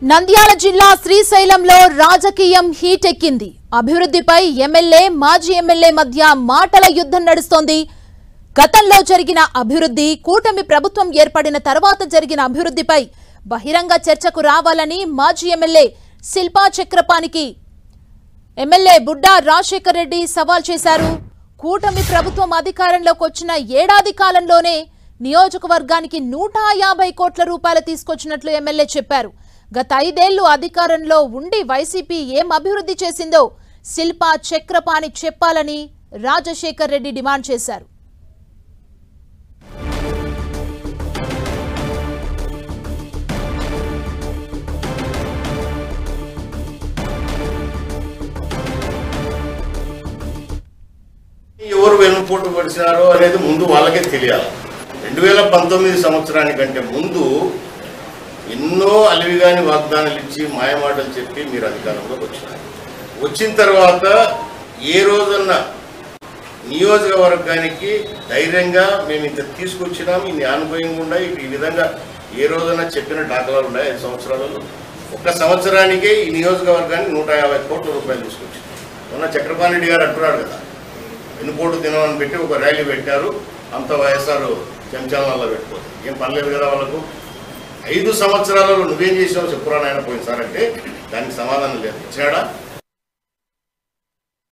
నంద్యాల జిల్లా శ్రీశైలంలో రాజకీయం హీట్ ఎక్కింది. అభివృద్ధిపై ఎమ్మెల్యే మాజీ ఎమ్మెల్యే మధ్య మాటల యుద్ధం నడుస్తోంది. గతంలో జరిగిన అభివృద్ధి, కూటమి ప్రభుత్వం ఏర్పడిన తర్వాత జరిగిన అభివృద్ధిపై బహిరంగ చర్చకు రావాలని మాజీ ఎమ్మెల్యే శిల్పా చక్రపాణికి ఎమ్మెల్యే బుడ్డా రాజశేఖర్ రెడ్డి సవాల్ చేశారు. కూటమి ప్రభుత్వం అధికారంలోకి వచ్చిన ఏడాది కాలంలోనే నియోజకవర్గానికి 150 కోట్ల రూపాయలు తీసుకొచ్చినట్లు ఎమ్మెల్యే చెప్పారు. గత 5 ఏళ్లు అధికారంలో ఉండి వైసీపీ ఏం అభివృద్ధి చేసిందో శిల్పా చక్రపాణి చెప్పాలని రాజశేఖర్ రెడ్డి డిమాండ్ చేశారు. ఎవరు వెన్నుపోటు పడిచారో అనేది ముందు వాళ్ళకే తెలియాలి. 2019 సంవత్సరానికంటే ముందు ఎన్నో అలివిగాని వాగ్దానాలు ఇచ్చి మాయమాటలు చెప్పి మీరు అధికారంలోకి వచ్చినారు. వచ్చిన తర్వాత ఏ రోజన్నా నియోజకవర్గానికి ధైర్యంగా మేము ఇంత తీసుకొచ్చినాం, ఇన్ని అనుభవంగా ఉన్నాయి, ఈ విధంగా ఏ రోజన్నా చెప్పిన దాఖలాలు ఉన్నాయి. 5 సంవత్సరాలలో ఒక్క సంవత్సరానికే ఈ నియోజకవర్గానికి 150 కోట్ల రూపాయలు తీసుకొచ్చింది. మొన్న చక్రపాణి రెడ్డి గారు అంటున్నాడు కదా, వెన్నుపోటు దినమని పెట్టి ఒక ర్యాలీ పెట్టారు, అంత వైఎస్ఆర్ చెంచాలలో పెట్టుకోవచ్చు, ఏం పర్లేదు కదా వాళ్ళకు. 5 సంవత్సరాలలో నువ్వేం చేసినావు చెప్పురా నాయన పోయినసారి అంటే దానికి సమాధానం లేదు. ఇచ్చాడా?